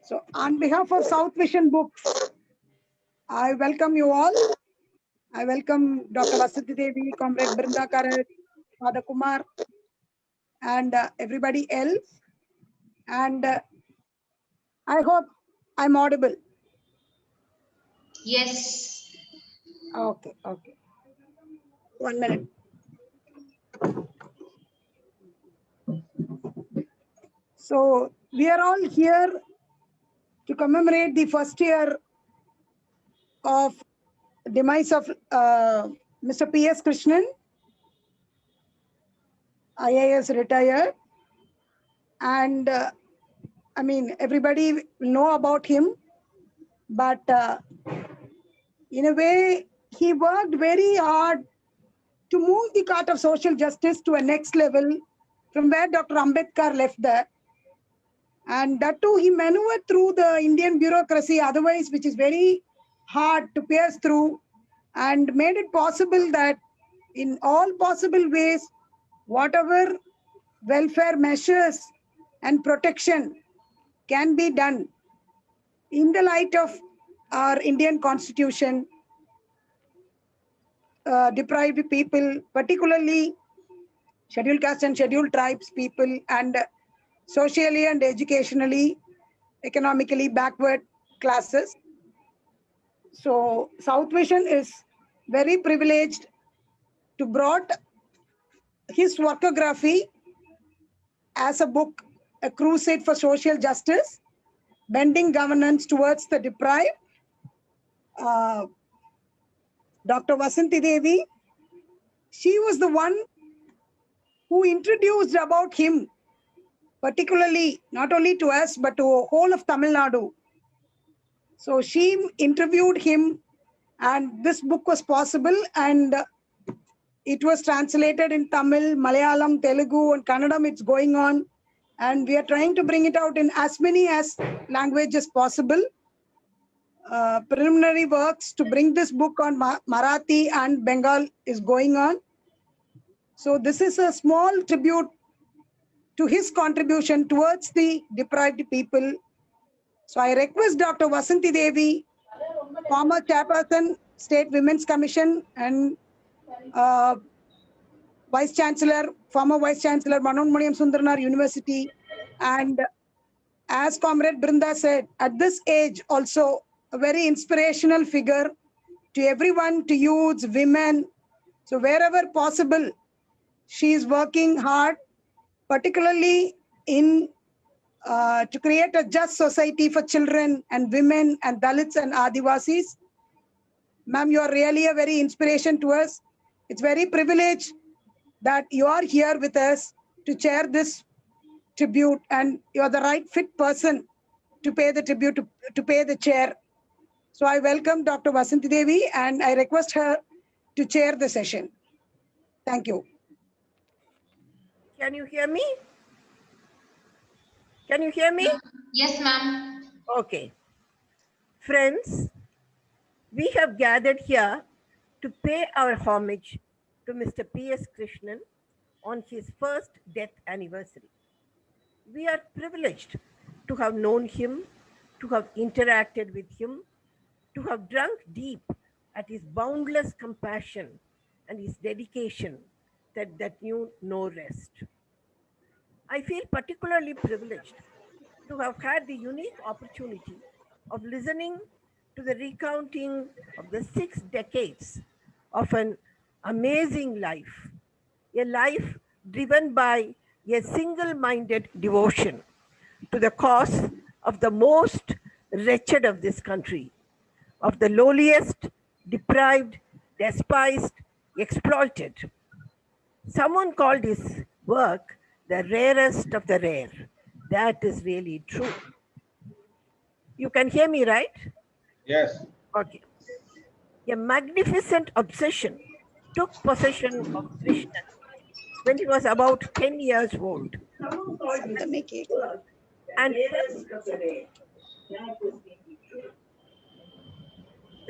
So on behalf of South Vision Books, I welcome you all. I welcome Dr. Vasanthi Devi, Comrade Brinda, Father Kumar, and everybody else. And I hope I'm audible. Yes. Okay. 1 minute. So we are all here to commemorate the first year of demise of Mr. P.S. Krishnan, IAS retired. And I mean, everybody will know about him, but in a way, he worked very hard to move the cart of social justice to a next level from where Dr. Ambedkar left that. And that too, he maneuvered through the Indian bureaucracy, otherwise, which is very hard to pierce through, and made it possible that in all possible ways, whatever welfare measures and protection can be done in the light of our Indian constitution, deprived people, particularly scheduled caste and scheduled tribes people, and socially and educationally, economically backward classes. So South Vision is very privileged to brought his workography as a book, A Crusade for Social Justice, Bending Governance Towards the Deprived. Dr. Vasanthi Devi, she was the one who introduced about him, particularly not only to us, but to whole of Tamil Nadu. So she interviewed him, and this book was possible, and it was translated in Tamil, Malayalam, Telugu, and Kannadam. It's going on, and we are trying to bring it out in as many as languages possible. Preliminary works to bring this book on Marathi and Bengal is going on. So this is a small tribute to his contribution towards the deprived people. So I request Dr. Vasanthi Devi, former chairperson, State Women's Commission, and Vice Chancellor, former Vice Chancellor, Manonmaniam Sundarnar University, and as Comrade Brinda said, at this age also a very inspirational figure to everyone, to youths, women. So wherever possible, she is working hard, particularly in to create a just society for children and women and Dalits and Adivasis. Ma'am, you are really a very inspiration to us. It's very privileged that you are here with us to chair this tribute, and you are the right fit person to pay the tribute, to pay the chair. So I welcome Dr. Vasanthi Devi, and I request her to chair the session. Thank you. Can you hear me? Can you hear me? Yes, ma'am. Okay. Friends, we have gathered here to pay our homage to Mr. P.S. Krishnan on his first death anniversary. We are privileged to have known him, to have interacted with him, to have drunk deep at his boundless compassion and his dedication that knew no rest. I feel particularly privileged to have had the unique opportunity of listening to the recounting of the 6 decades of an amazing life, a life driven by a single-minded devotion to the cause of the most wretched of this country, of the lowliest, deprived, despised, exploited. Someone called his work the rarest of the rare. That is really true. You can hear me, right? Yes. Okay. A magnificent obsession took possession of Krishnan when he was about 10 years old. And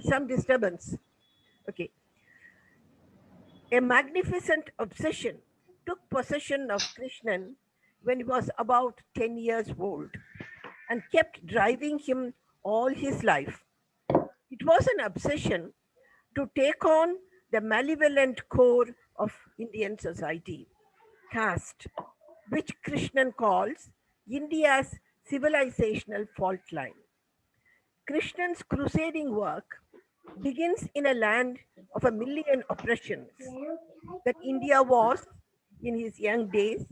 some disturbance. Okay. A magnificent obsession took possession of Krishnan when he was about 10 years old and kept driving him all his life. It was an obsession to take on the malevolent core of Indian society, caste, which Krishnan calls India's civilizational fault line. Krishnan's crusading work begins in a land of a million oppressions that India was in his young days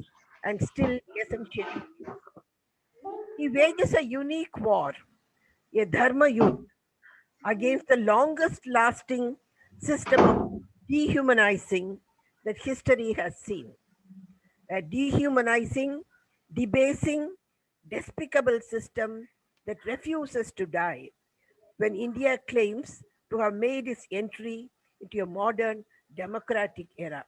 and still essentially is. He wages a unique war, a dharma yudh, against the longest lasting system of dehumanizing that history has seen. A dehumanizing, debasing, despicable system that refuses to die when India claims to have made its entry into a modern democratic era.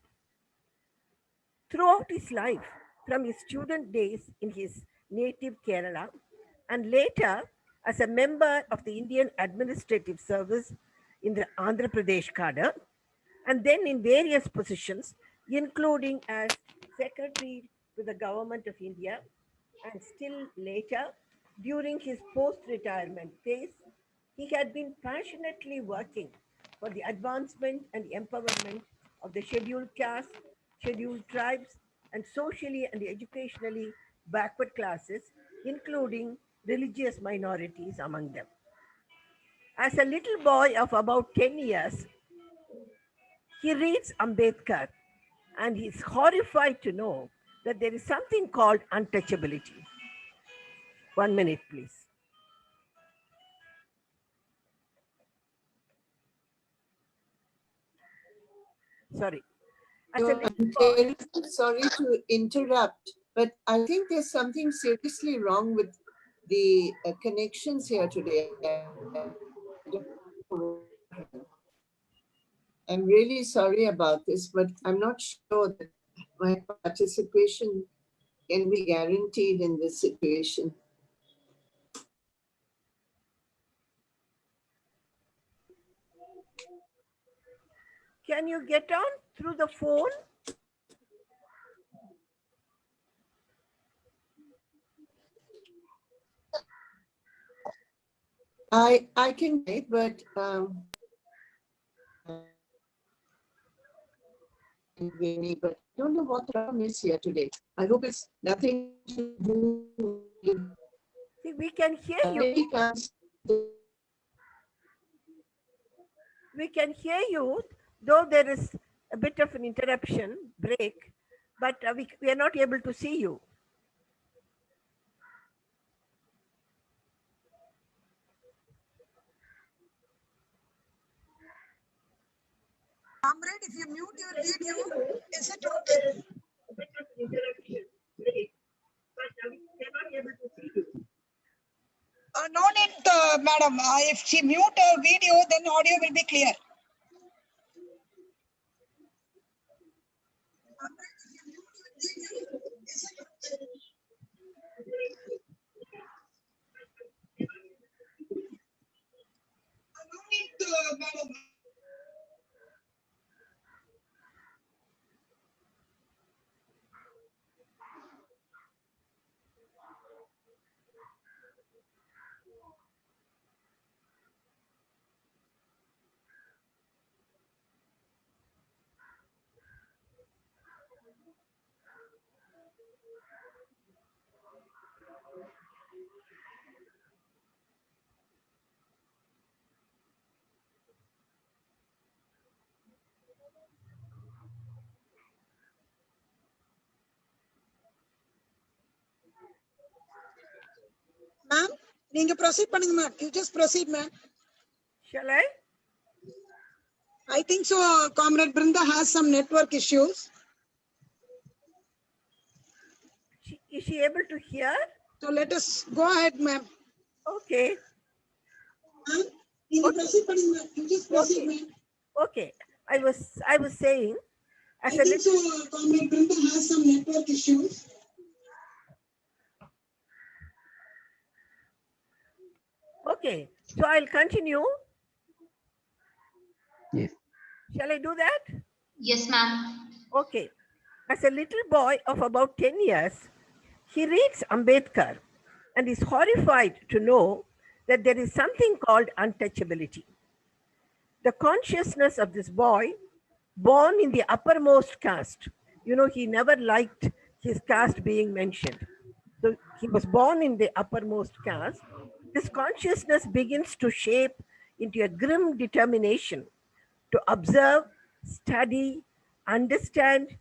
Throughout his life, from his student days in his native Kerala, and later as a member of the Indian Administrative Service in the Andhra Pradesh cadre, and then in various positions, including as Secretary to the Government of India, and still later, during his post-retirement phase, he had been passionately working for the advancement and empowerment of the scheduled castes, scheduled tribes, and socially and educationally backward classes, including religious minorities among them. As a little boy of about 10 years, he reads Ambedkar and he's horrified to know that there is something called untouchability. 1 minute, please. Sorry. As a little I'm boy, terribly sorry to interrupt, but I think there's something seriously wrong with the connections here today. I'm really sorry about this, but I'm not sure that my participation can be guaranteed in this situation. can you get on through the phone? I can wait, but Veni, but I don't know what the problem is here today. I hope it's nothing to do with See, we can hear you. We can hear you, though there is a bit of an interruption, break, but we are not able to see you. Comrade, if you mute your video, is it okay? No need, madam. If she mute her video, then audio will be clear. No need, madam. Ma'am, நீங்க proceed பண்ணுங்க ma'am. You just proceed, ma'am. Shall I? I think so. Comrade Brinda has some network issues. Is she able to hear? So let us go ahead, ma'am. Okay. Ma'am, நீங்க proceed பண்ணுங்க ma'am. You just proceed, Okay. ma'am. Okay. I was saying, as I a think little, so. Comrade Brinda has some network issues. okay. So I'll continue. Yes. Shall I do that? Yes, ma'am. Okay. As a little boy of about 10 years, he reads Ambedkar and is horrified to know that there is something called untouchability. The consciousness of this boy, born in the uppermost caste, he never liked his caste being mentioned. So he was born in the uppermost caste. This consciousness begins to shape into a grim determination to observe, study, understand,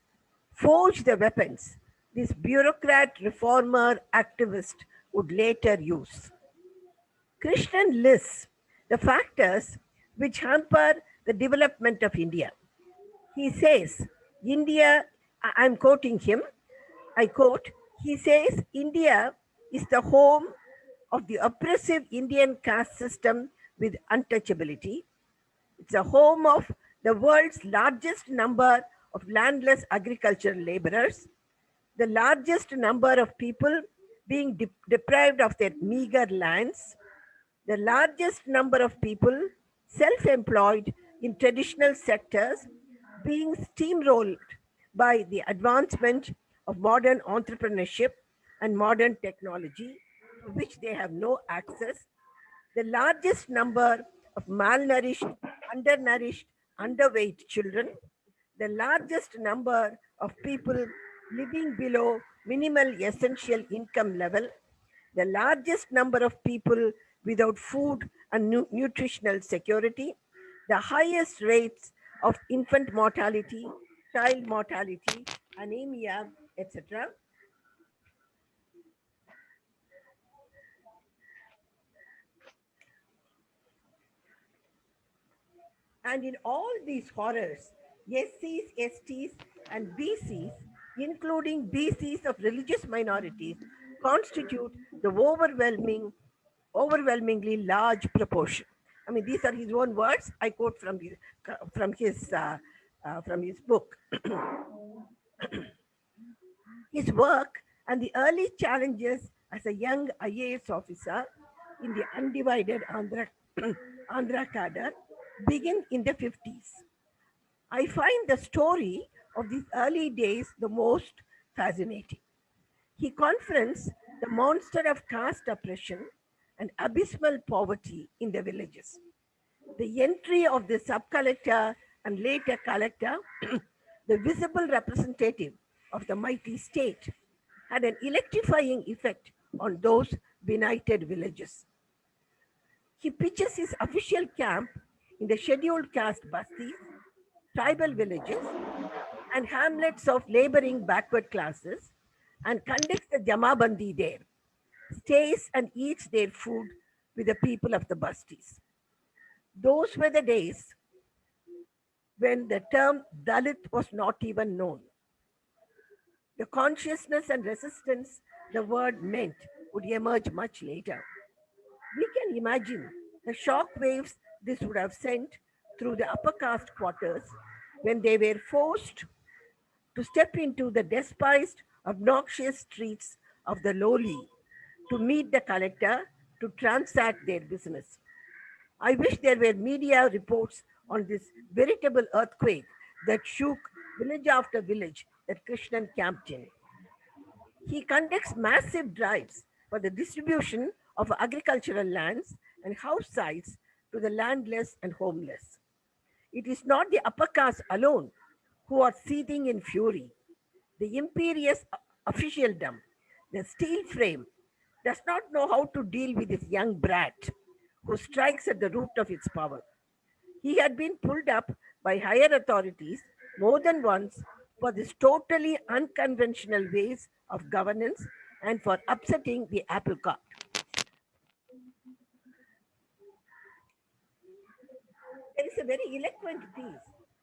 forge the weapons this bureaucrat, reformer, activist would later use. Krishnan lists the factors which hamper the development of India. He says, I'm quoting him, I quote, he says, India is the home of the oppressive Indian caste system with untouchability. It's a home of the world's largest number of landless agricultural laborers, the largest number of people being deprived of their meager lands, the largest number of people self-employed in traditional sectors being steamrolled by the advancement of modern entrepreneurship and modern technology to which they have no access, the largest number of malnourished, undernourished, underweight children, the largest number of people living below minimal essential income level, the largest number of people without food and nutritional security, the highest rates of infant mortality, child mortality, anemia, etc. And in all these horrors, SCs, STs, and BCs, including BCs of religious minorities, constitute the overwhelmingly large proportion. I mean, these are his own words. I quote from his book. His work and the early challenges as a young IAS officer in the undivided Andhra cadre begin in the 50s. I find the story of these early days the most fascinating. He confronts the monster of caste oppression and abysmal poverty in the villages. The entry of the sub-collector and later collector, the visible representative of the mighty state, had an electrifying effect on those benighted villages. He pitches his official camp in the scheduled caste bastis, tribal villages, and hamlets of laboring backward classes and conducts the Jamabandi there, stays and eats their food with the people of the bastis. Those were the days when the term Dalit was not even known. The consciousness and resistance the word meant would emerge much later. We can imagine the shock waves this would have sent through the upper caste quarters when they were forced to step into the despised, obnoxious streets of the lowly to meet the collector to transact their business. I wish there were media reports on this veritable earthquake that shook village after village that Krishnan camped in. He conducts massive drives for the distribution of agricultural lands and house sites to the landless and homeless. It is not the upper caste alone who are seething in fury. The imperious officialdom, the steel frame, does not know how to deal with this young brat who strikes at the root of its power. He had been pulled up by higher authorities more than once for these totally unconventional ways of governance and for upsetting the apple cart. There is a very eloquent piece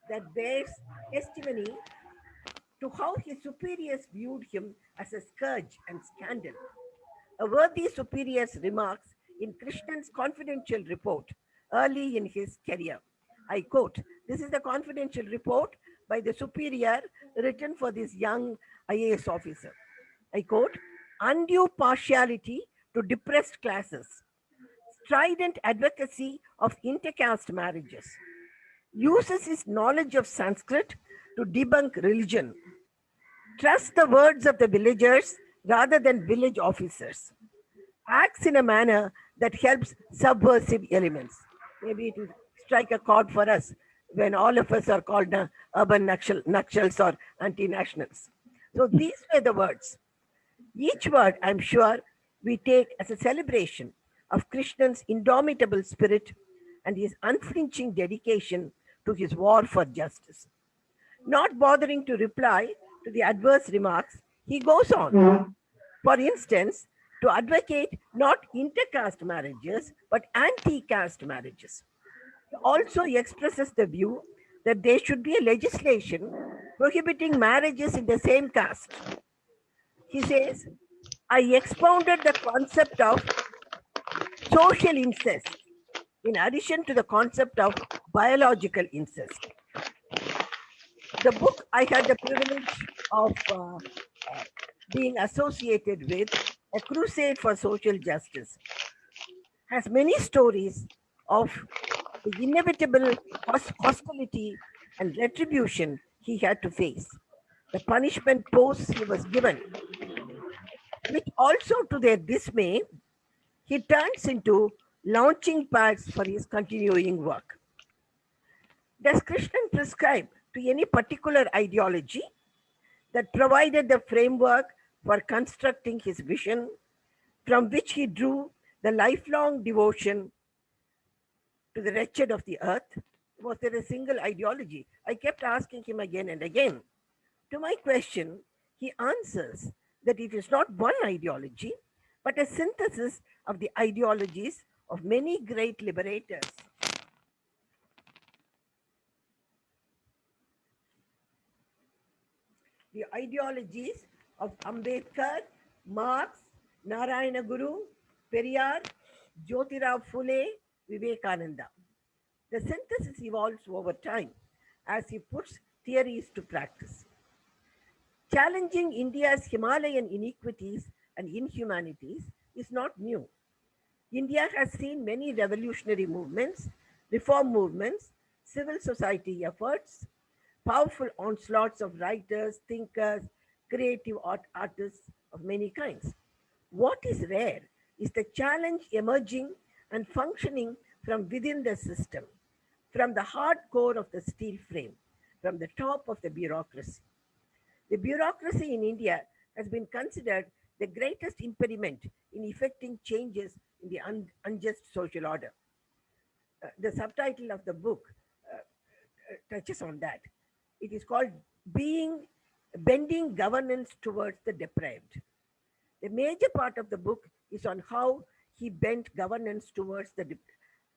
that bears testimony to how his superiors viewed him as a scourge and scandal. A worthy superior's remarks in Krishnan's confidential report early in his career. I quote, this is the confidential report by the superior written for this young IAS officer. I quote, undue partiality to depressed classes, strident advocacy of intercaste marriages, uses his knowledge of Sanskrit to debunk religion, trust the words of the villagers rather than village officers, acts in a manner that helps subversive elements. Maybe it will strike a chord for us when all of us are called urban nationals or anti-nationals. So these were the words. Each word, I'm sure, we take as a celebration of Krishnan's indomitable spirit and his unflinching dedication to his war for justice. Not bothering to reply to the adverse remarks, he goes on. For instance, to advocate not intercaste marriages but anti caste marriages. He also expresses the view that there should be a legislation prohibiting marriages in the same caste. He says, I expounded the concept of social incest in addition to the concept of biological incest. The book I had the privilege of being associated with, A Crusade for Social Justice, has many stories of the inevitable hostility and retribution he had to face, the punishment posts he was given, which also to their dismay, he turns into launching pads for his continuing work. Does Krishnan prescribe to any particular ideology that provided the framework for constructing his vision, from which he drew the lifelong devotion to the wretched of the earth? Was there a single ideology? I kept asking him again and again. To my question, he answers that it is not one ideology, but a synthesis of the ideologies of many great liberators. The ideologies of Ambedkar, Marx, Narayana Guru, Periyar, Jyotirao Phule, Vivekananda. The synthesis evolves over time as he puts theories to practice. Challenging India's Himalayan inequities and inhumanities is not new. India has seen many revolutionary movements, reform movements, civil society efforts, powerful onslaughts of writers, thinkers, creative artists of many kinds. What is rare is the challenge emerging and functioning from within the system, from the hard core of the steel frame, from the top of the bureaucracy. The bureaucracy in India has been considered the greatest impediment in effecting changes in the unjust social order. The subtitle of the book touches on that. It is called Bending Governance Towards the Deprived. The major part of the book is on how he bent governance towards the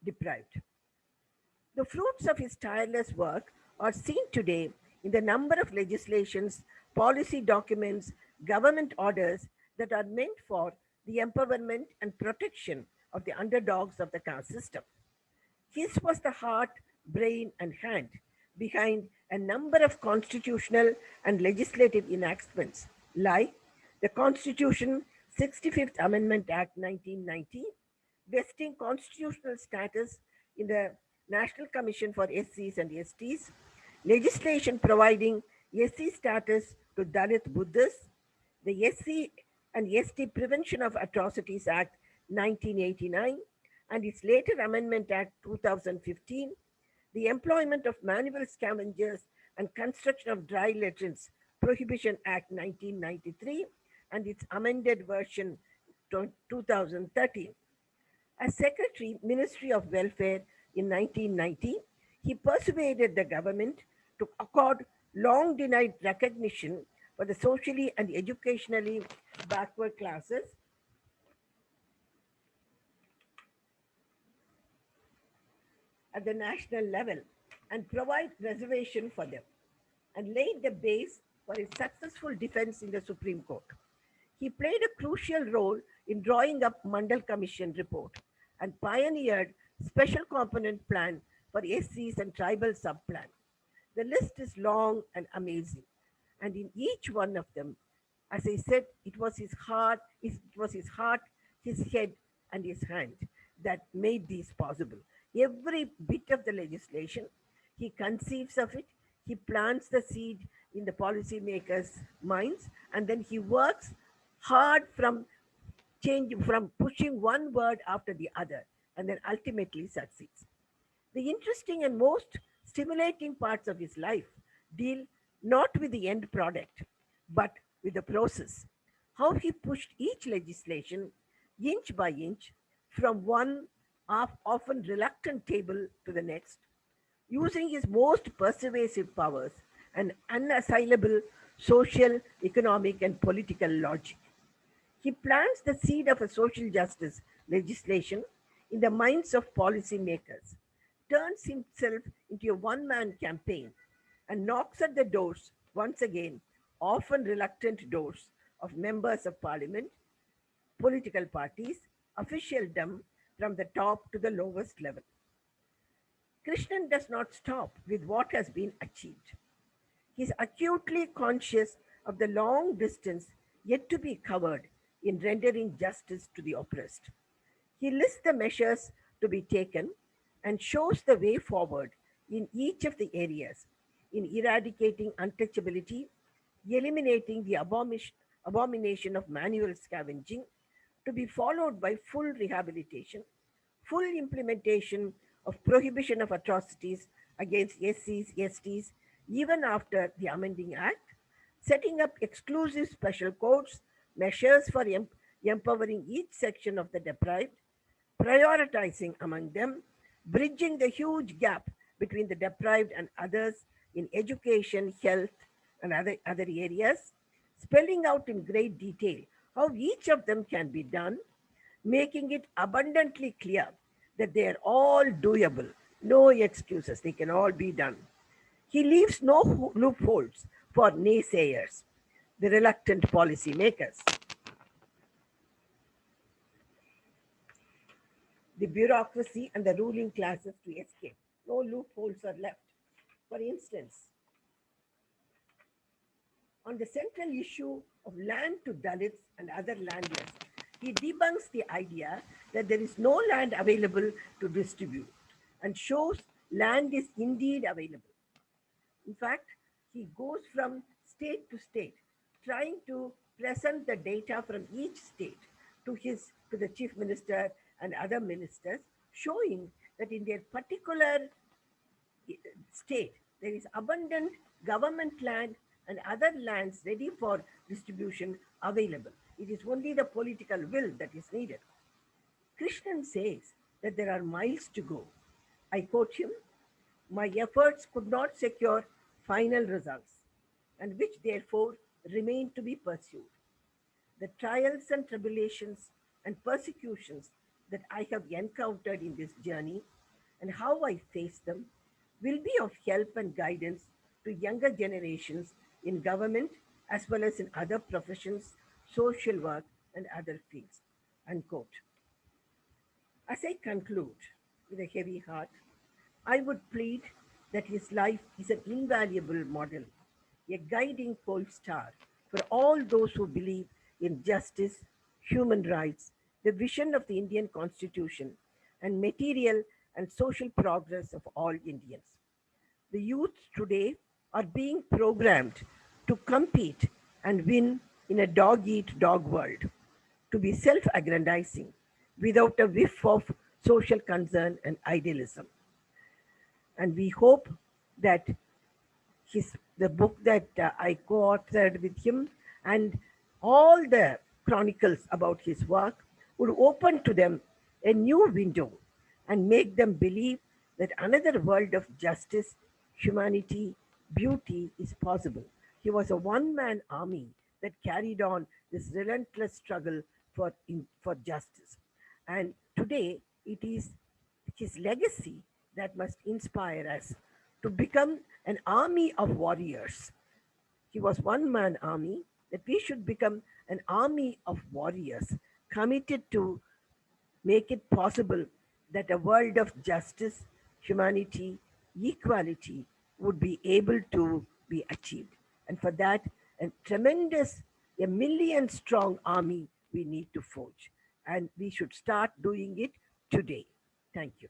deprived. The fruits of his tireless work are seen today in the number of legislations, policy documents, government orders that are meant for the empowerment and protection of the underdogs of the caste system. His was the heart, brain, and hand behind a number of constitutional and legislative enactments, like the Constitution 65th Amendment Act 1990, vesting constitutional status in the National Commission for SCs and STs, legislation providing SC status to Dalit Buddhists, the SC and ST Prevention of Atrocities Act 1989, and its later Amendment Act 2015, the Employment of Manual Scavengers and Construction of Dry Latrines Prohibition Act 1993, and its amended version 2013. As Secretary, Ministry of Welfare in 1990, he persuaded the government to accord long denied recognition for the socially and educationally backward classes at the national level and provide reservation for them, and laid the base for his successful defense in the Supreme Court. He played a crucial role in drawing up Mandal Commission report and pioneered special component plan for SCs and tribal subplan. The list is long and amazing, and in each one of them, as I said, it was his heart, his head, and his hand that made these possible. Every bit of the legislation, he conceives of it, he plants the seed in the policymakers' minds, and then he works hard from pushing one word after the other, and then ultimately succeeds. The interesting and most stimulating parts of his life deal not with the end product, but with the process. How he pushed each legislation inch by inch from one often reluctant table to the next, using his most persuasive powers and unassailable social, economic, and political logic. He plants the seed of a social justice legislation in the minds of policymakers, turns himself into a one man campaign, and knocks at the doors, once again, often reluctant doors, of members of parliament, political parties, officialdom from the top to the lowest level. Krishnan does not stop with what has been achieved. He is acutely conscious of the long distance yet to be covered in rendering justice to the oppressed. He lists the measures to be taken and shows the way forward in each of the areas in eradicating untouchability, eliminating the abomination of manual scavenging, to be followed by full rehabilitation, full implementation of prohibition of atrocities against SCs, STs, even after the amending act, setting up exclusive special courts, measures for empowering each section of the deprived, prioritizing among them, bridging the huge gap between the deprived and others in education, health, and other areas, spelling out in great detail how each of them can be done, making it abundantly clear that they are all doable, no excuses, they can all be done. He leaves no loopholes for naysayers, the reluctant policymakers, the bureaucracy, and the ruling classes to escape. No loopholes are left. For instance, on the central issue of land to Dalits and other landless, he debunks the idea that there is no land available to distribute and shows land is indeed available. In fact, he goes from state to state, trying to present the data from each state to the chief minister and other ministers, showing that in their particular state there is abundant government land and other lands ready for distribution available. It is only the political will that is needed. Krishnan says that there are miles to go. I quote him, "My efforts could not secure final results, and which therefore remain to be pursued. The trials and tribulations and persecutions that I have encountered in this journey and how I face them will be of help and guidance to younger generations in government as well as in other professions, social work, and other fields." Unquote. As I conclude with a heavy heart, I would plead that his life is an invaluable model, a guiding pole star for all those who believe in justice, human rights, the vision of the Indian Constitution, and material and social progress of all Indians. The youth today are being programmed to compete and win in a dog eat dog world, to be self aggrandizing without a whiff of social concern and idealism. And we hope that the book that I co-authored with him and all the chronicles about his work would open to them a new window and make them believe that another world of justice, humanity, beauty is possible. He was a one-man army that carried on this relentless struggle for justice. And today it is his legacy that must inspire us to become an army of warriors. He was one man army, that we should become an army of warriors committed to make it possible that a world of justice, humanity, equality would be able to be achieved. And for that, a million strong army we need to forge. And we should start doing it today. Thank you.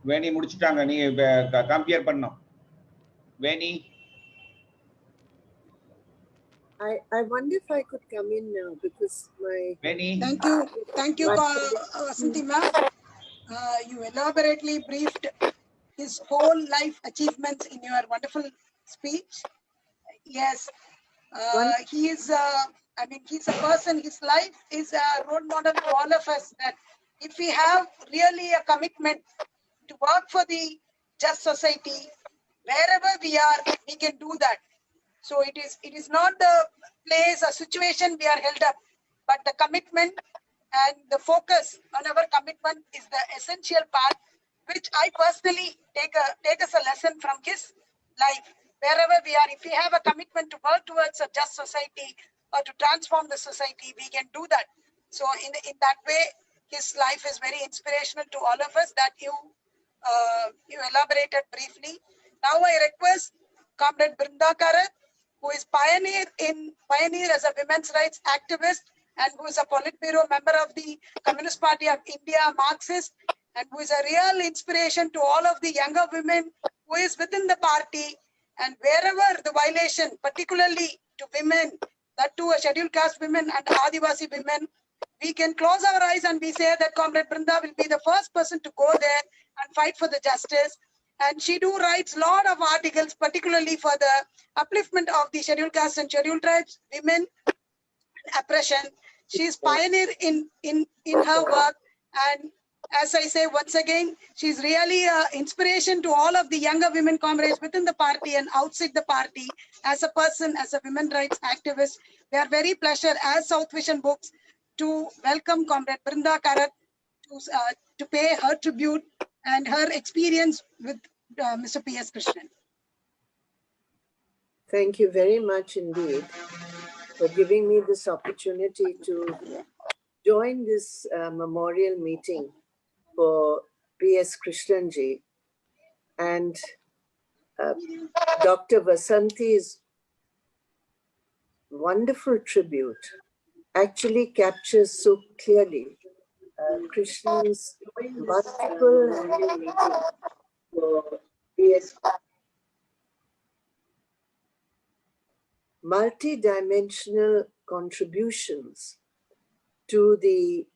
Veni முடிச்சிட்டாங்க, நீங்க compare பண்ணோம். Veni. I wonder if I could come in now because my... Veni. Thank you, Vasanthi ma'am. You elaborately briefed his whole life achievements in your wonderful speech. Yes, he is, I mean, he's a person, his life is a role model to all of us, that if we have really a commitment to work for the just society, wherever we are, we can do that. So it is not the place or situation we are held up, but the commitment and the focus on our commitment is the essential part, which I personally take as a lesson from his life. Wherever we are, if we have a commitment to work towards a just society or to transform the society, we can do that. So in that way, his life is very inspirational to all of us, that you elaborated briefly. Now I request Comrade Brinda Karat, who is pioneer as a women's rights activist, and who is a Politburo member of the Communist Party of India, Marxist, and who is a real inspiration to all of the younger women who is within the party. And wherever the violation, particularly to women, that too scheduled caste women and Adivasi women, we can close our eyes and we say that Comrade Brinda will be the first person to go there and fight for the justice. And she do writes a lot of articles, particularly for the upliftment of the scheduled caste and scheduled tribes, women, oppression. She is pioneer in her work. And as I say once again, she's really an inspiration to all of the younger women comrades within the party and outside the party. As a person, as a women rights activist, we are very pleasure as South Vision Books to welcome Comrade Brinda Karat to pay her tribute and her experience with Mr. P.S. Krishnan. Thank you very much indeed for giving me this opportunity to join this memorial meeting for P.S. Krishnan ji. And Dr. Vasanthi's wonderful tribute actually captures so clearly Krishnan's multiple annual meeting for P.S. multi-dimensional contributions to the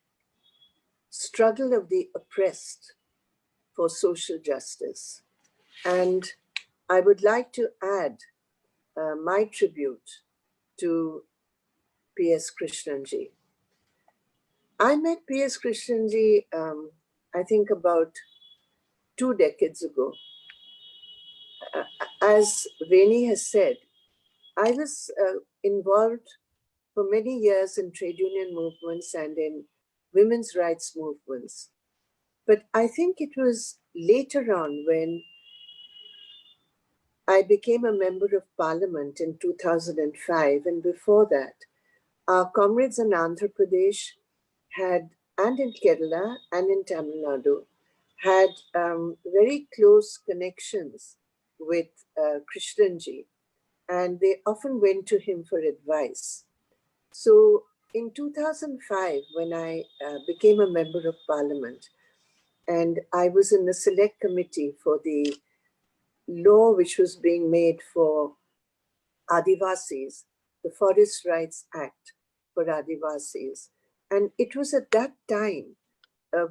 struggle of the oppressed for social justice. And I would like to add my tribute to P.S. Krishnan ji. I met P.S. Krishnan ji, I think about 2 decades ago. As Veni has said, I was involved for many years in trade union movements and in women's rights movements. But I think it was later on when I became a member of parliament in 2005, and before that, our comrades in Andhra Pradesh had, and in Kerala and in Tamil Nadu, had very close connections with Krishnan ji, and they often went to him for advice. So in 2005, when I became a member of parliament, and I was in the select committee for the law which was being made for Adivasis, the Forest Rights Act for Adivasis. And it was at that time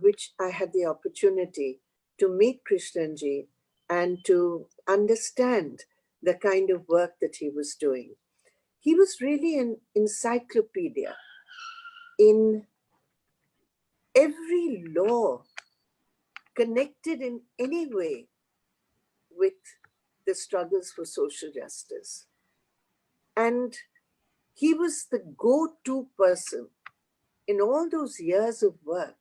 which I had the opportunity to meet Krishnan ji and to understand the kind of work that he was doing. He was really an encyclopedia in every law connected in any way with the struggles for social justice. And he was the go-to person in all those years of work.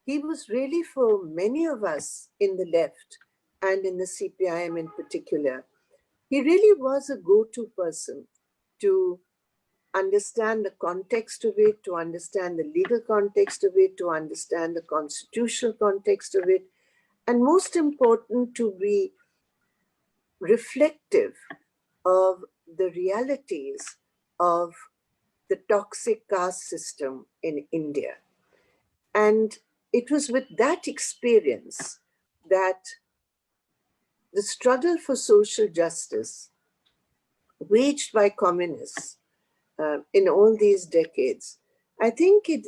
He was really, for many of us in the left and in the CPIM in particular, he really was a go-to person to understand the context of it, to understand the legal context of it, to understand the constitutional context of it, and most important, to be reflective of the realities of the toxic caste system in India. And it was with that experience that the struggle for social justice waged by communists in all these decades, I think it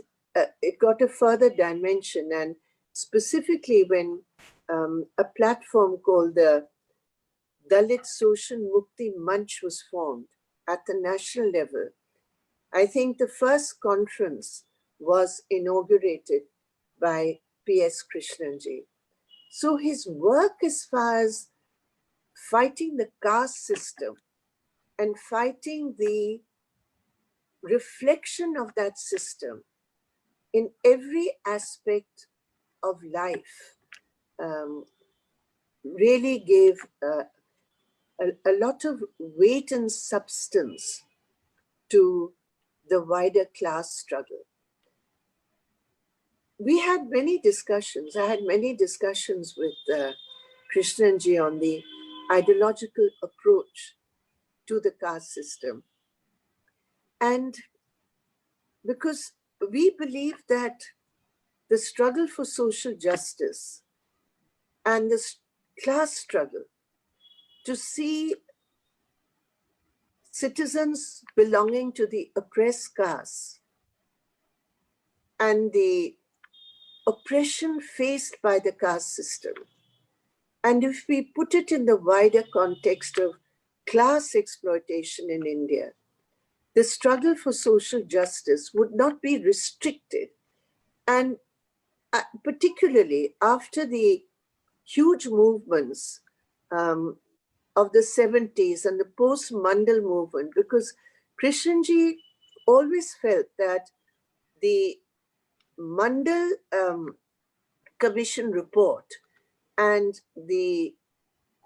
got a further dimension, and specifically when a platform called the Dalit Social Mukti Manch was formed at the national level. I think the first conference was inaugurated by P.S. Krishnan ji. So his work as far as fighting the caste system and fighting the reflection of that system in every aspect of life really gave a lot of weight and substance to the wider class struggle. We had many discussions. I had many discussions with Krishnan ji on the ideological approach to the caste system. And because we believe that the struggle for social justice and the class struggle to see citizens belonging to the oppressed caste and the oppression faced by the caste system, and if we put it in the wider context of class exploitation in India, the struggle for social justice would not be restricted. And particularly after the huge movements of the 70s and the post-Mandal movement, because Krishnanji always felt that the Mandal Commission report and the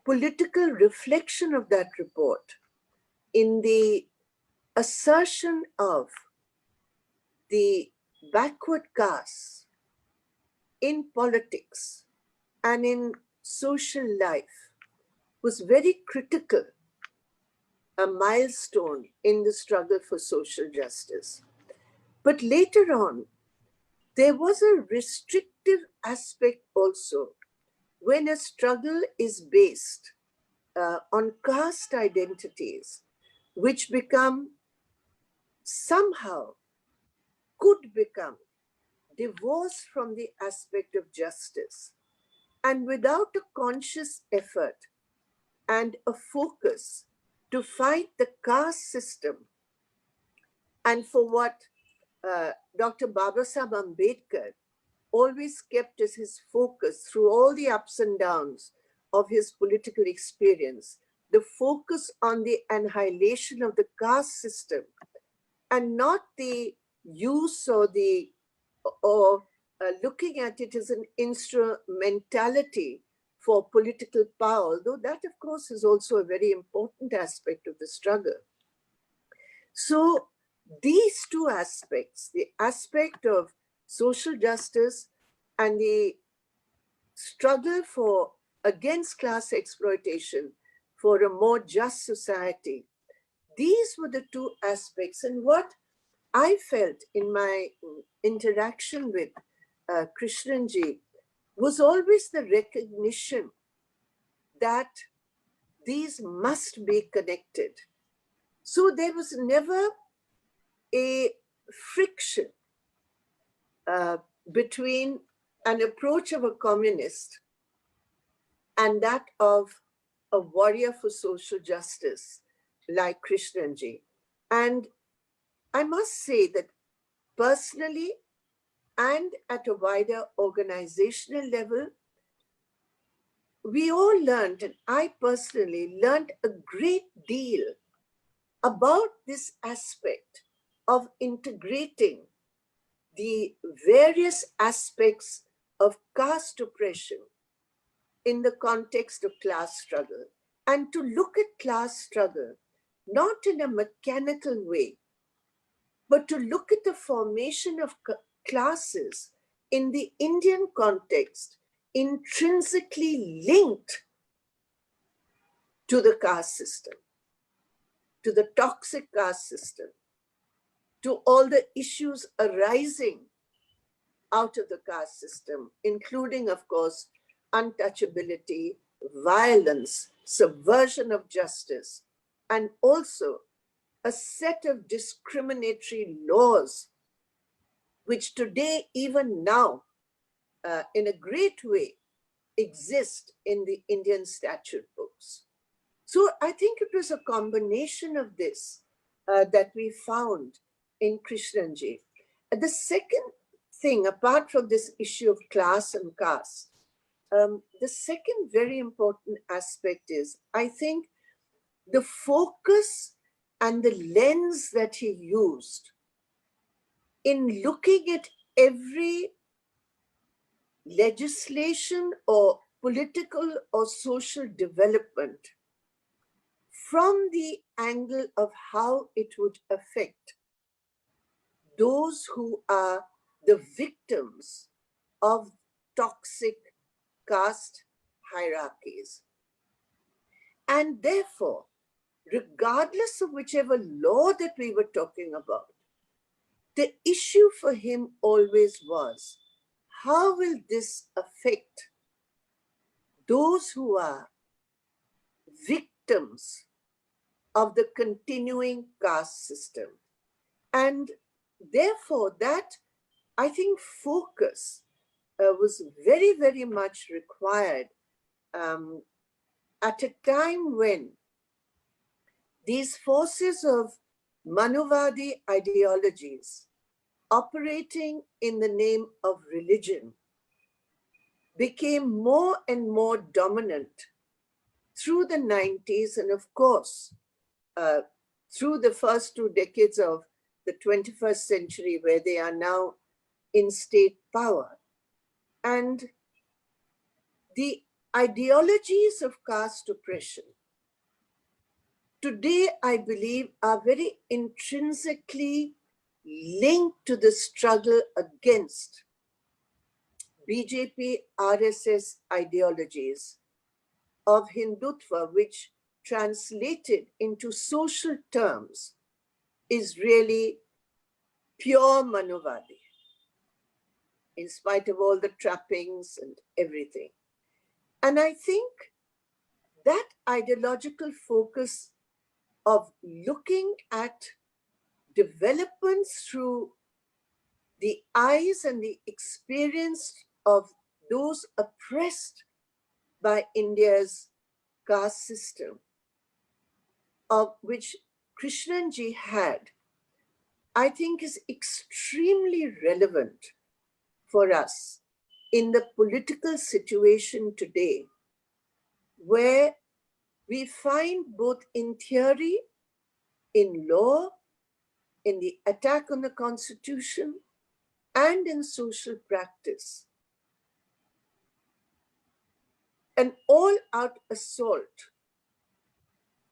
political reflection of that report in the assertion of the backward castes in politics and in social life was very critical, a milestone in the struggle for social justice. But later on, there was a restrictive aspect also when a struggle is based on caste identities, which become somehow could become divorced from the aspect of justice, and without a conscious effort and a focus to fight the caste system and for what Dr. Babasaheb Ambedkar always kept as his focus through all the ups and downs of his political experience, the focus on the annihilation of the caste system and not the use or looking at it as an instrumentality for political power, though that of course is also a very important aspect of the struggle. So these two aspects, the aspect of social justice and the struggle against class exploitation for a more just society, these were the two aspects. And what I felt in my interaction with Krishnanji was always the recognition that these must be connected. So there was never a friction between an approach of a communist and that of a warrior for social justice like Krishnanji. And I must say that personally and at a wider organizational level, we all learned, and I personally learned a great deal about this aspect of integrating the various aspects of caste oppression in the context of class struggle, and to look at class struggle not in a mechanical way, but to look at the formation of classes in the Indian context intrinsically linked to the caste system, to the toxic caste system, to all the issues arising out of the caste system, including, of course, untouchability, violence, subversion of justice, and also a set of discriminatory laws, which today, even now, in a great way, exist in the Indian statute books. So I think it was a combination of this that we found in Krishnanji. The second thing, apart from this issue of class and caste, the second very important aspect is, I think, the focus and the lens that he used in looking at every legislation or political or social development from the angle of how it would affect those who are the victims of toxic caste hierarchies. And therefore, regardless of whichever law that we were talking about, the issue for him always was, how will this affect those who are victims of the continuing caste system? And therefore, that, I think, focus was very, very much required at a time when these forces of Manuvadi ideologies operating in the name of religion became more and more dominant through the 90s and, of course, through the first 2 decades of the 21st century, where they are now in state power. And the ideologies of caste oppression today, I believe, are very intrinsically linked to the struggle against BJP RSS ideologies of Hindutva, which translated into social terms is really pure Manuvadi, in spite of all the trappings and everything. And I think that ideological focus of looking at developments through the eyes and the experience of those oppressed by India's caste system, of which Krishnanji had, I think is extremely relevant for us in the political situation today, where we find both in theory, in law, in the attack on the Constitution, and in social practice, an all-out assault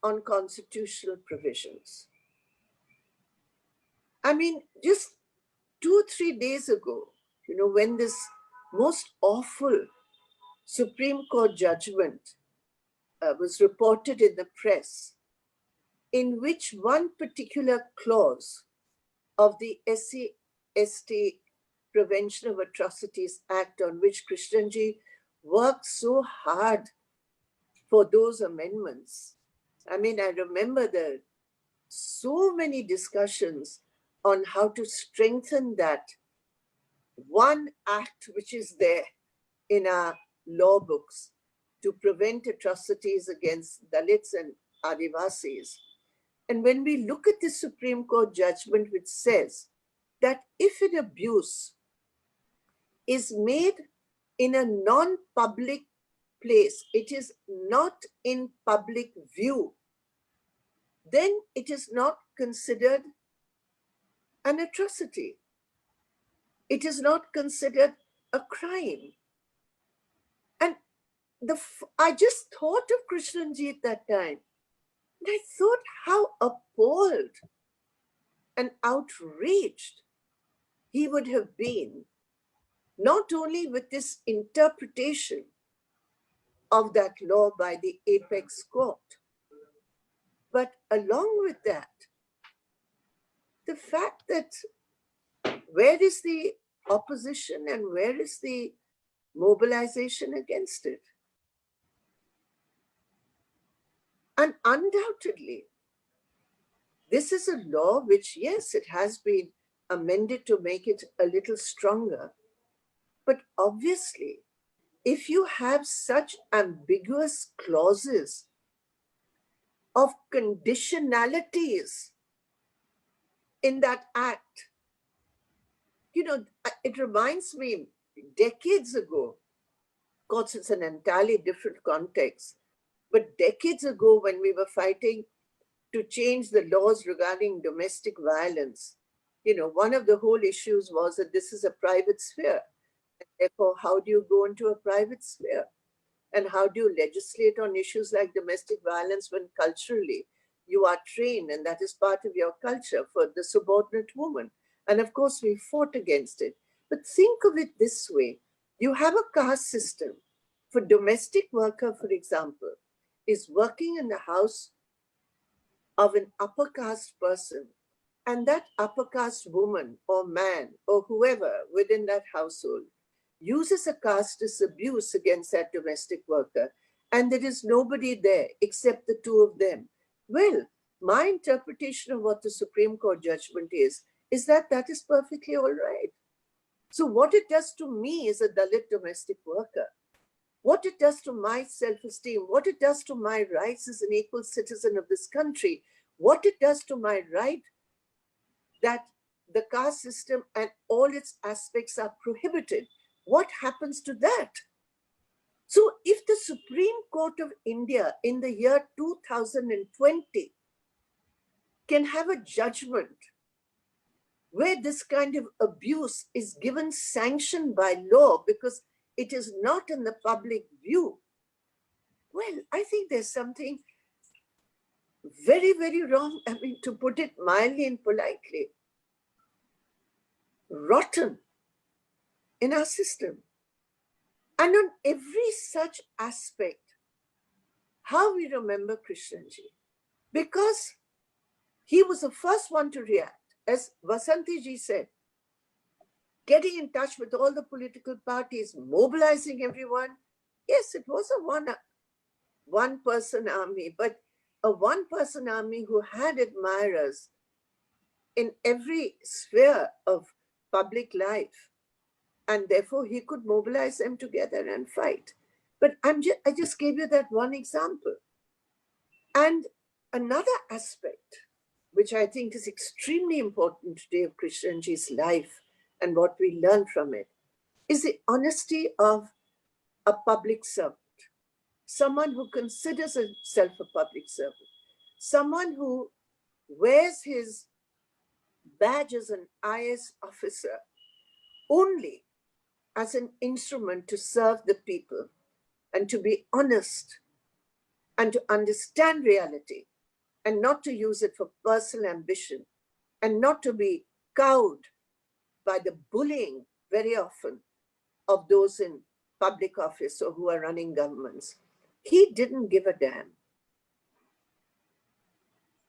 on constitutional provisions. I mean, just 2-3 days ago, when this most awful Supreme Court judgment was reported in the press, in which one particular clause of the SC/ST Prevention of Atrocities Act, on which Krishnanji worked so hard for those amendments. I mean, I remember there so many discussions on how to strengthen that one act which is there in our law books to prevent atrocities against Dalits and Adivasis. And when we look at the Supreme Court judgment, which says that if an abuse is made in a non-public place, it is not in public view, then it is not considered an atrocity. It is not considered a crime. And I just thought of Krishnanji at that time. And I thought how appalled and outraged he would have been, not only with this interpretation of that law by the apex court, but along with that, the fact that where is the opposition and where is the mobilization against it. And undoubtedly, this is a law which, yes, it has been amended to make it a little stronger. But obviously, if you have such ambiguous clauses of conditionalities in that act, you know, it reminds me decades ago, of course, it's an entirely different context, but decades ago when we were fighting to change the laws regarding domestic violence, you know, one of the whole issues was that this is a private sphere. And therefore, how do you go into a private sphere? And how do you legislate on issues like domestic violence when culturally you are trained and that is part of your culture for the subordinate woman? And of course, we fought against it. But think of it this way. You have a caste system. For domestic worker, for example, is working in the house of an upper caste person, and that upper caste woman or man or whoever within that household uses a casteist abuse against that domestic worker, and there is nobody there except the two of them. Well, my interpretation of what the Supreme Court judgment is that that is perfectly all right. So what it does to me as a Dalit domestic worker, what it does to my self-esteem, what it does to my rights as an equal citizen of this country, what it does to my right that the caste system and all its aspects are prohibited. What happens to that? So if the Supreme Court of India in the year 2020 can have a judgment where this kind of abuse is given sanction by law because it is not in the public view, well, I think there's something very, very wrong. I mean, to put it mildly and politely, rotten in our system. And on every such aspect, how we remember Krishnanji, because he was the first one to react. As Vasanthi ji said, getting in touch with all the political parties, mobilizing everyone. Yes, it was a one-person army, but a one-person army who had admirers in every sphere of public life. And therefore, he could mobilize them together and fight. But I just gave you that one example. And another aspect, which I think is extremely important today of Krishnanji's life and what we learn from it, is the honesty of a public servant, someone who considers himself a public servant, someone who wears his badge as an IAS officer only as an instrument to serve the people and to be honest and to understand reality and not to use it for personal ambition and not to be cowed by the bullying very often of those in public office or who are running governments. He didn't give a damn,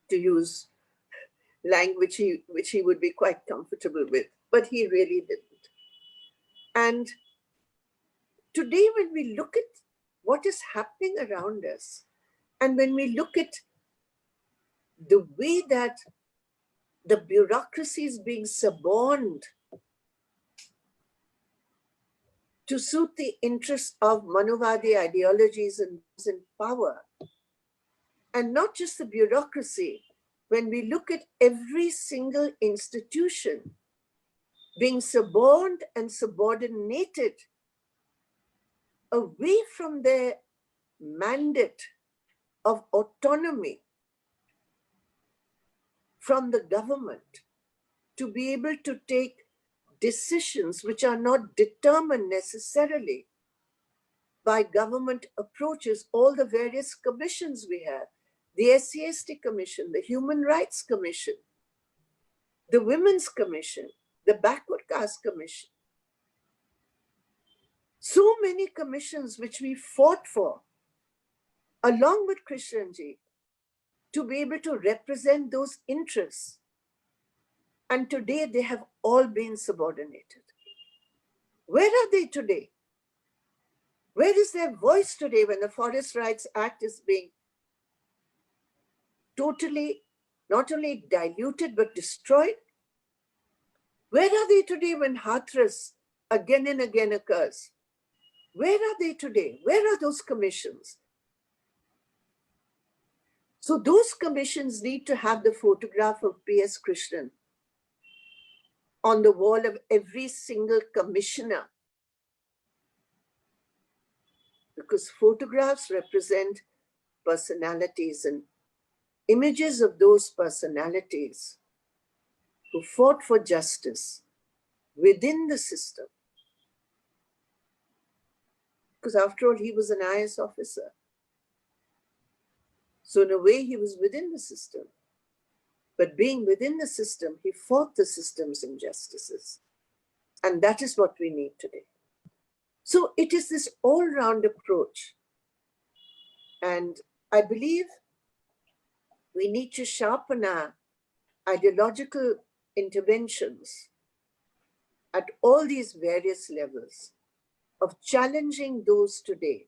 to use language which he would be quite comfortable with, but he really didn't. And today, when we look at what is happening around us, and when we look at the way that the bureaucracy is being suborned to suit the interests of Manuvadi ideologies and those in power, and not just the bureaucracy, when we look at every single institution being suborned and subordinated away from their mandate of autonomy from the government to be able to take decisions which are not determined necessarily by government approaches, all the various commissions we have, the SC/ST Commission, the Human Rights Commission, the Women's Commission, the Backward Caste Commission. So many commissions which we fought for, along with Krishnanji, to be able to represent those interests. And today they have all been subordinated. Where are they today? Where is their voice today when the Forest Rights Act is being totally, not only diluted, but destroyed? Where are they today when Hathras again and again occurs? Where are they today? Where are those commissions? So those commissions need to have the photograph of P.S. Krishnan on the wall of every single commissioner, because photographs represent personalities and images of those personalities who fought for justice within the system. Because after all, he was an IAS officer. So in a way, he was within the system. But being within the system, he fought the system's injustices. And that is what we need today. So it is this all-round approach. And I believe we need to sharpen our ideological interventions at all these various levels of challenging those today.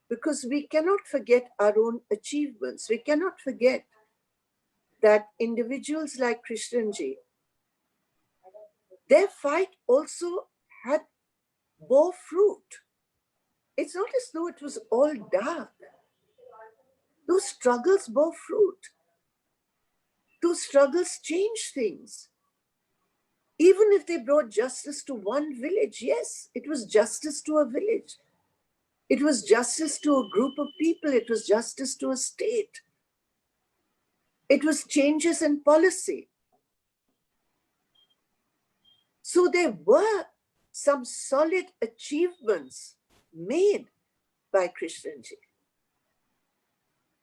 Because we cannot forget our own achievements. We cannot forget that individuals like Krishnanji, their fight also had bore fruit. It's not as though it was all dark. Those struggles bore fruit. Those struggles changed things. Even if they brought justice to one village, yes, it was justice to a village. It was justice to a group of people. It was justice to a state. It was changes in policy. So there were some solid achievements made by Krishnanji.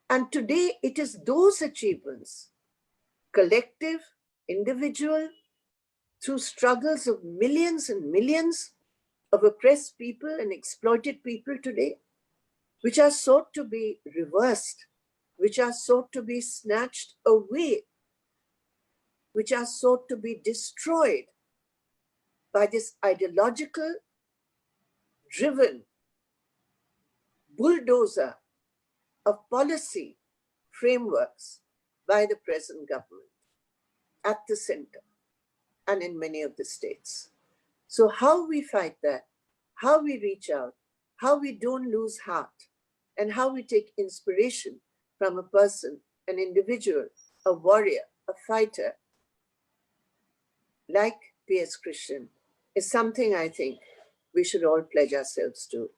And today it is those achievements, collective, individual, through struggles of millions and millions of oppressed people and exploited people today, which are sought to be reversed, which are sought to be snatched away, which are sought to be destroyed by this ideological driven bulldozer of policy frameworks by the present government at the center and in many of the states. So how we fight that, how we reach out, how we don't lose heart, and how we take inspiration from a person, an individual, a warrior, a fighter like P.S. Krishnan is something I think we should all pledge ourselves to.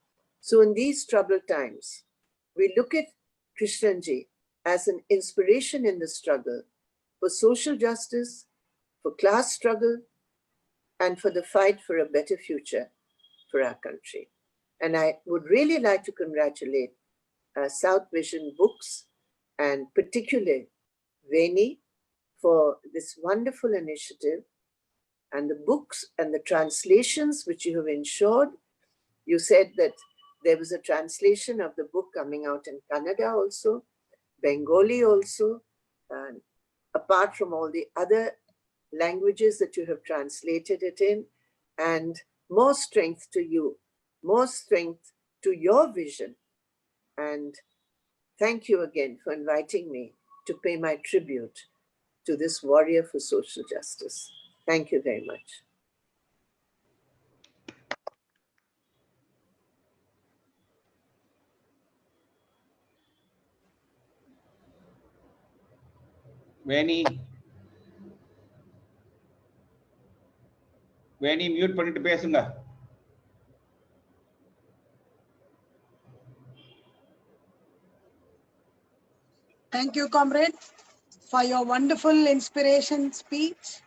So in these troubled times, we look at Krishnanji as an inspiration in the struggle for social justice, for class struggle, and for the fight for a better future for our country. And I would really like to congratulate South Vision Books and particularly Veni for this wonderful initiative and the books and the translations which you have ensured. You said that there was a translation of the book coming out in Kannada also, Bengali also, and apart from all the other languages that you have translated it in, and more strength to you, more strength to your vision. And thank you again for inviting me to pay my tribute to this warrior for social justice. Thank you very much. Veni, Veni mute பண்ணிட்டு பேசுங்க. Thank you, comrade, for your wonderful inspiration speech.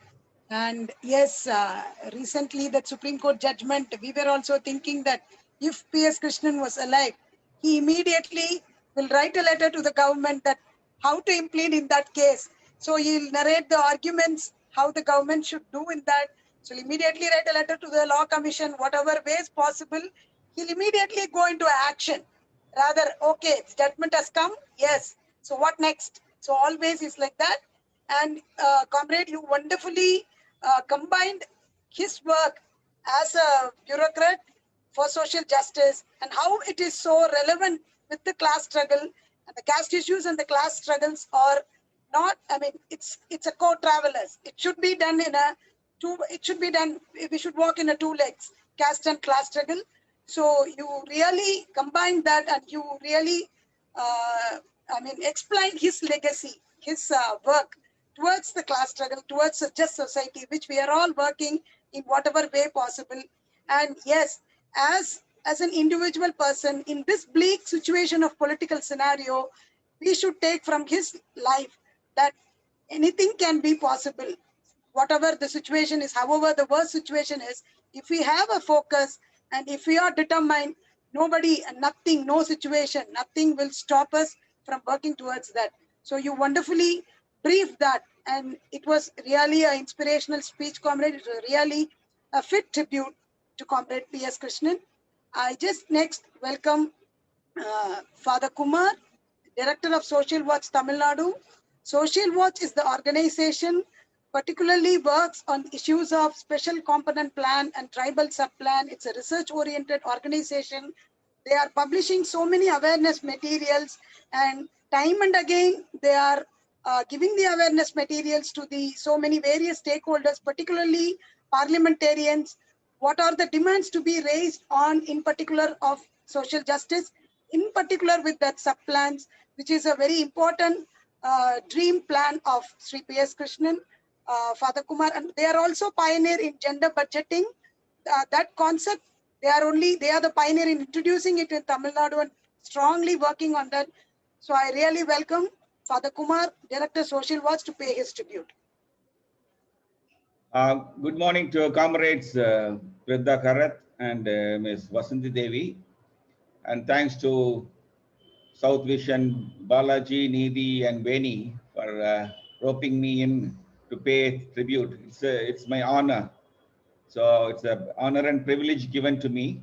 And yes, recently that Supreme Court judgment, we were also thinking that if P.S. Krishnan was alive, he immediately will write a letter to the government that how to implement in that case. So he'll narrate the arguments, how the government should do in that. So he'll immediately write a letter to the Law Commission, whatever ways possible, he'll immediately go into action. Rather, okay, judgment has come, yes. So what next? So always is like that. And comrade, you wonderfully combined his work as a bureaucrat for social justice and how it is so relevant with the class struggle, and the caste issues and the class struggles are not, I mean, it's a co-travelers. It should be done in a two, it should be done, we should walk in a two legs, caste and class struggle. So you really combine that, and you really, I mean, explain his legacy, his work towards the class struggle, towards a just society, which we are all working in whatever way possible. And yes, as an individual person in this bleak situation of political scenario, we should take from his life that anything can be possible. Whatever the situation is, however the worst situation is, if we have a focus and if we are determined, nobody and nothing, no situation, nothing will stop us from working towards that. So you wonderfully briefed that, and it was really an inspirational speech, comrade. It was really a fit tribute to Comrade P.S. Krishnan. I just next welcome Father Kumar, Director of Social Watch Tamil Nadu. Social Watch is the organization particularly works on issues of special component plan and tribal subplan. It's a research-oriented organization. They are publishing so many awareness materials, and time and again they are giving the awareness materials to the so many various stakeholders, particularly parliamentarians. What are the demands to be raised on, in particular, of social justice, in particular with that subplans, which is a very important dream plan of Shri.P.S. Krishnan, Father Kumar, and they are also pioneer in gender budgeting. That concept, they are the pioneer in introducing it in Tamil Nadu and strongly working on that. So I really welcome Father Kumar, Director Social Watch, to pay his tribute. Good morning to comrades Brinda and Ms. Vasanthi Devi, and thanks to South Vision, Balaji, Nidhi, and Veni for roping me in to pay tribute. It's my honor. So it's an honor and privilege given to me.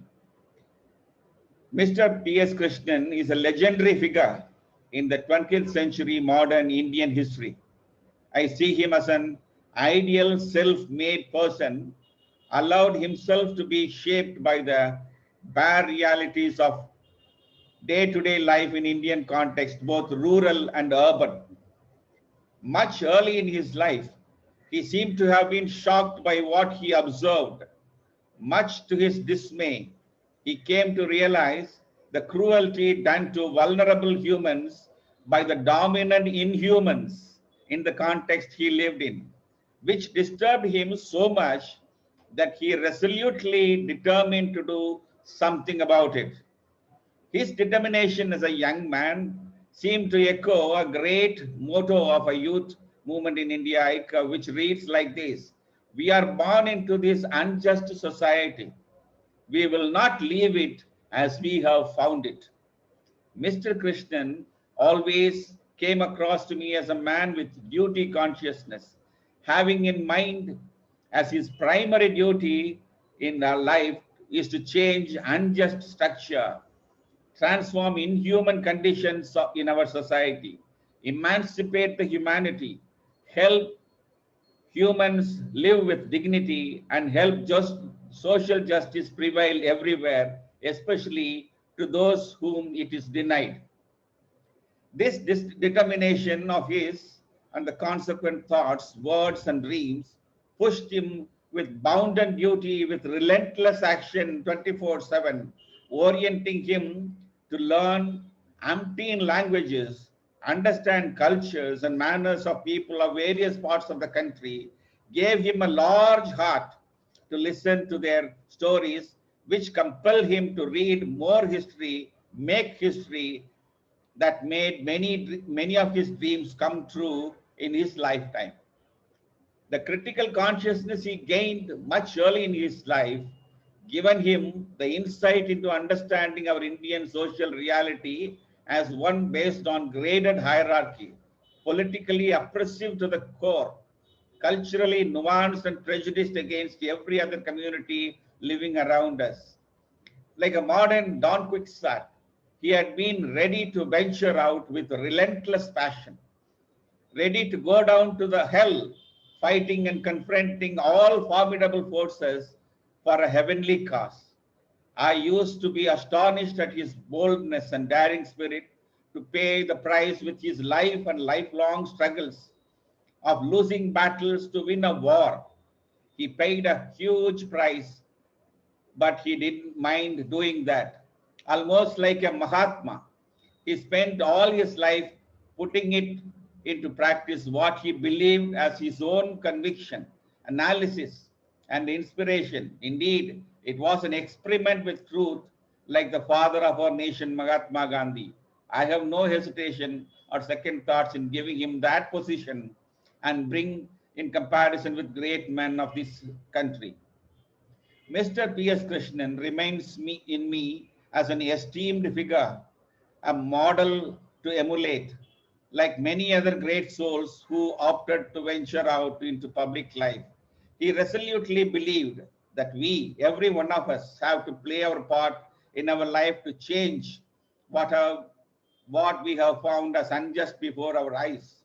Mr. P.S. Krishnan is a legendary figure in the 20th century modern Indian history. I see him as an ideal self-made person, allowed himself to be shaped by the bare realities of day-to-day life in Indian context, both rural and urban. Much early in his life, he seemed to have been shocked by what he observed. Much to his dismay, he came to realize the cruelty done to vulnerable humans by the dominant inhumans in the context he lived in, which disturbed him so much that he resolutely determined to do something about it. His determination as a young man seemed to echo a great motto of a youth movement in India, which reads like this: "We are born into this unjust society. We will not leave it as we have found it." Mr. Krishnan always came across to me as a man with duty consciousness, having in mind as his primary duty in our life is to change unjust structure, transform inhuman conditions in our society, emancipate the humanity, help humans live with dignity, and help social justice prevail everywhere, especially to those whom it is denied. This determination of his and the consequent thoughts, words, and dreams pushed him with bounden duty, with relentless action 24/7, orienting him to learn umpteen languages, understand cultures and manners of people of various parts of the country, gave him a large heart to listen to their stories, which compelled him to read more history, make history, that made many of his dreams come true in his lifetime. The critical consciousness he gained much early in his life, given him the insight into understanding our Indian social reality as one based on graded hierarchy, politically oppressive to the core, culturally nuanced and prejudiced against every other community living around us. Like a modern Don Quixote, he had been ready to venture out with relentless passion, ready to go down to the hell, fighting and confronting all formidable forces for a heavenly cause. I used to be astonished at his boldness and daring spirit to pay the price with his life and lifelong struggles of losing battles to win a war. He paid a huge price, but he didn't mind doing that. Almost like a Mahatma, he spent all his life putting it into practice what he believed as his own conviction, analysis, and inspiration. Indeed, it was an experiment with truth, like the father of our nation, Mahatma Gandhi. I have no hesitation or second thoughts in giving him that position and bring in comparison with great men of this country. Mr. P.S. Krishnan remains in me as an esteemed figure, a model to emulate, like many other great souls who opted to venture out into public life. He resolutely believed that we, every one of us, have to play our part in our life to change what, what we have found as unjust before our eyes.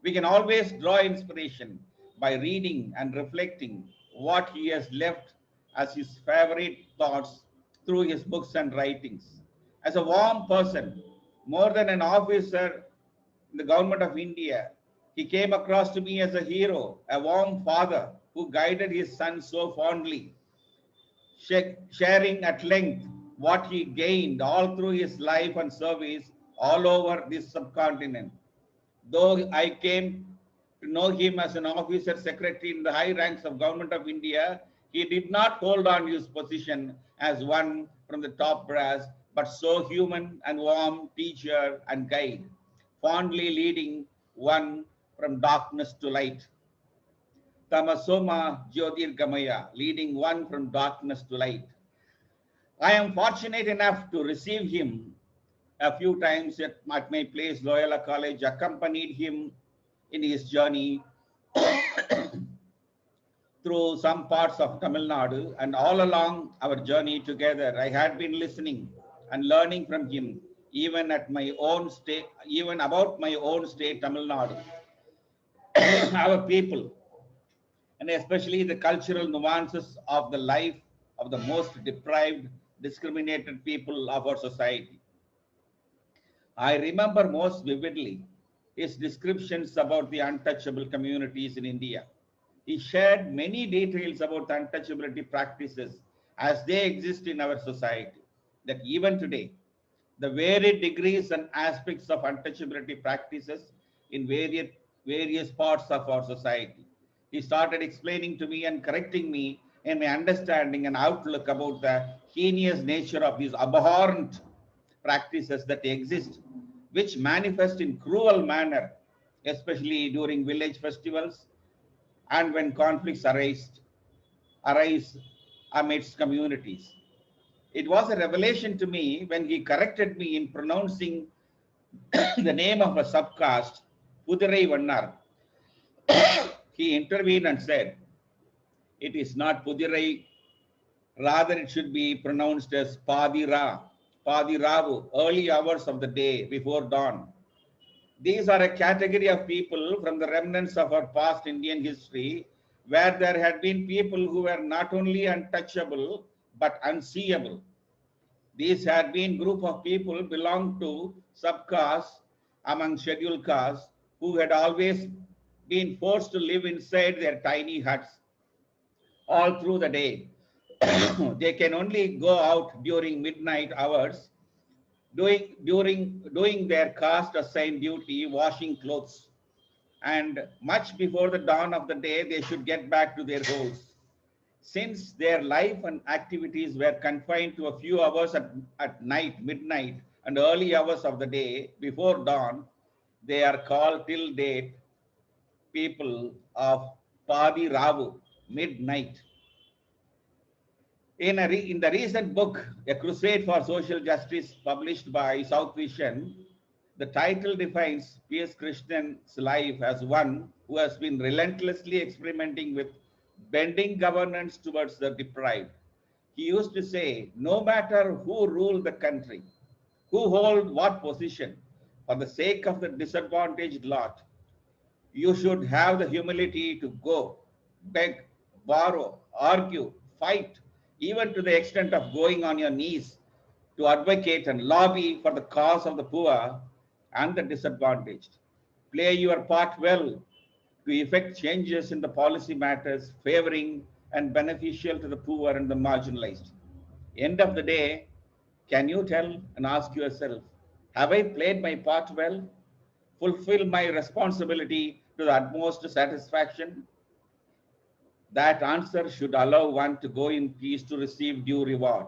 We can always draw inspiration by reading and reflecting what he has left as his favorite thoughts through his books and writings. As a warm person, more than an officer in the government of India, he came across to me as a hero, a warm father who guided his son so fondly, sharing at length what he gained all through his life and service all over this subcontinent. Though I came to know him as an officer secretary in the high ranks of Government of India, he did not hold on to his position as one from the top brass, but so human and warm teacher and guide, fondly leading one from darkness to light. Tamasoma Jyotirgamaya, leading one from darkness to light. I am fortunate enough to receive him a few times at my place, Loyola College, accompanied him in his journey through some parts of Tamil Nadu, and all along our journey together, I had been listening and learning from him, even at my own state, even about my own state, Tamil Nadu, our people, and especially the cultural nuances of the life of the most deprived, discriminated people of our society. I remember most vividly his descriptions about the untouchable communities in India. He shared many details about untouchability practices as they exist in our society, that even today, the varied degrees and aspects of untouchability practices in various parts of our society. He started explaining to me and correcting me in my understanding and outlook about the heinous nature of these abhorrent practices that exist, which manifest in cruel manner, especially during village festivals and when conflicts arise amidst communities. It was a revelation to me when he corrected me in pronouncing the name of a subcaste, Pudurai Vannar. He intervened and said, it is not Pudurai, rather it should be pronounced as Padiravu, early hours of the day before dawn. These are a category of people from the remnants of our past Indian history, where there had been people who were not only untouchable, but unseeable. These had been group of people belonged to subcastes among scheduled castes who had always been forced to live inside their tiny huts all through the day. They can only go out during midnight hours, doing their caste assigned duty, washing clothes. And much before the dawn of the day, they should get back to their holes. Since their life and activities were confined to a few hours at night, midnight, and early hours of the day before dawn, they are called till date people of Padi Ravu, midnight. In the recent book, A Crusade for Social Justice, published by South Vision, the title defines P.S. Krishnan's life as one who has been relentlessly experimenting with bending governance towards the deprived. He used to say, no matter who ruled the country, who hold what position, for the sake of the disadvantaged lot, you should have the humility to go, beg, borrow, argue, fight, even to the extent of going on your knees to advocate and lobby for the cause of the poor and the disadvantaged. Play your part well to effect changes in the policy matters favoring and beneficial to the poor and the marginalized. End of the day, can you tell and ask yourself, have I played my part well? Fulfill my responsibility to the utmost satisfaction? That answer should allow one to go in peace to receive due reward.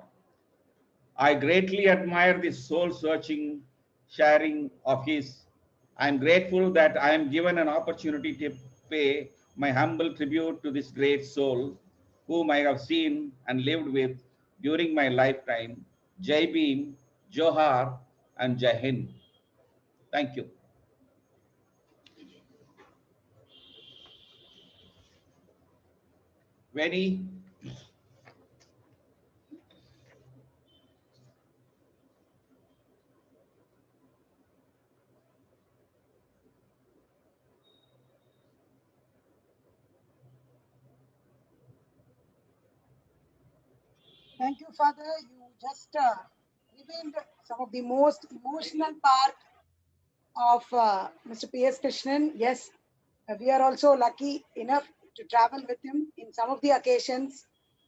I greatly admire this soul searching sharing of his. I am grateful that I am given an opportunity to pay my humble tribute to this great soul, whom I have seen and lived with during my lifetime. Jai Bhim, Johar, and Jai Hind. Thank you. Veni. Thank you, Father. You just revealed some of the most emotional part of Mr. P.S. Krishnan. Yes, we are also lucky enough to travel with him in some of the occasions.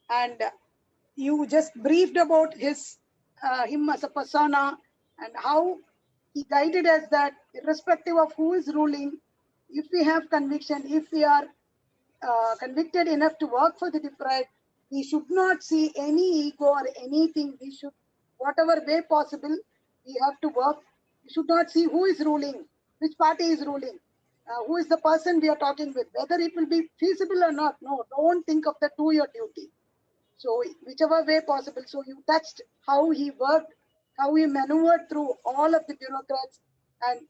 And you just briefed about him as a persona and how he guided us that irrespective of who is ruling, if we have conviction, if we are convicted enough to work for the deprived, we should not see any ego or anything. We should, whatever way possible, we have to work. We should not see who is ruling, which party is ruling, who is the person we are talking with, whether it will be feasible or not. No, don't think of that, do your duty. So whichever way possible. So you touched how he worked, how he maneuvered through all of the bureaucrats and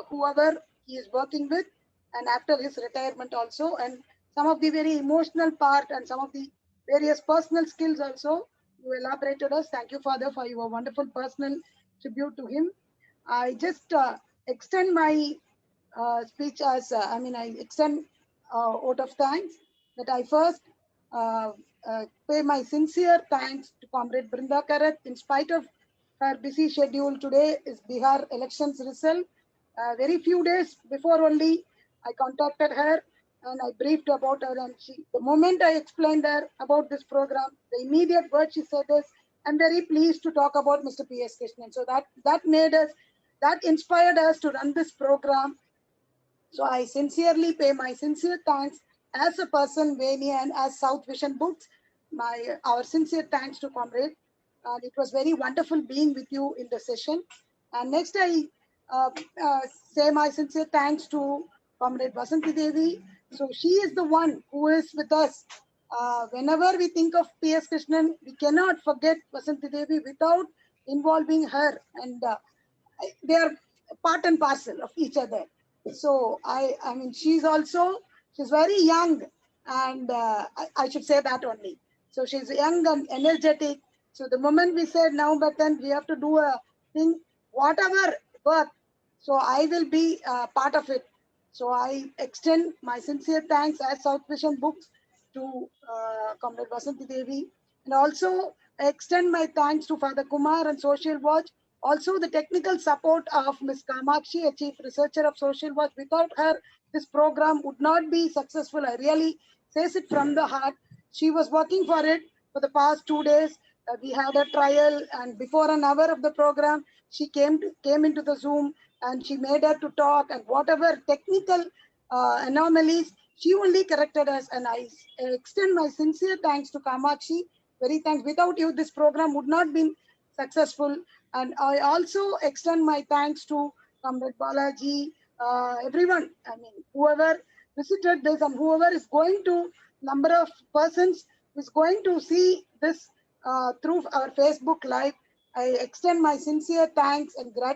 whoever he is working with, and after his retirement also, and some of the very emotional part and some of the various personal skills also you elaborated us. Thank you, Father, for your wonderful personal tribute to him. I just extend my speech as, I extend vote of thanks that I first pay my sincere thanks to Comrade Brinda Karat. In spite of her busy schedule, today is Bihar elections result. Very few days before only, I contacted her and I briefed about her. And the moment I explained her about this program, the immediate word she said is, "I'm very pleased to talk about Mr. P.S. Krishnan." So that inspired us to run this program. So I sincerely pay my sincere thanks as a person, Veni, and as South Vision Books. Our sincere thanks to Comrade. And it was very wonderful being with you in the session. And next, I say my sincere thanks to Comrade Vasanthi Devi. So she is the one who is with us. Whenever we think of P.S. Krishnan, we cannot forget Vasanthi Devi without involving her. And they are part and parcel of each other. So she's very young, and I should say that only. So she's young and energetic. So the moment we said November 10th, we have to do a thing, whatever work. So I will be part of it. So I extend my sincere thanks as South Vision Books to Comrade Vasanthi Devi, and also extend my thanks to Father Kumar and Social Watch. Also, the technical support of Ms. Kamakshi, a chief researcher of Social Watch. Without her, this program would not be successful. I really says it from the heart. She was working for it for the past 2 days. We had a trial, and before an hour of the program, she came into the Zoom, and she made her to talk, and whatever technical anomalies, she only corrected us. And I extend my sincere thanks to Kamakshi. Very thanks. Without you, this program would not be successful. And I also extend my thanks to Comrade Balaji, everyone. Whoever visited this and whoever is going to, number of persons is going to see this through our Facebook Live. I extend my sincere thanks and gratitude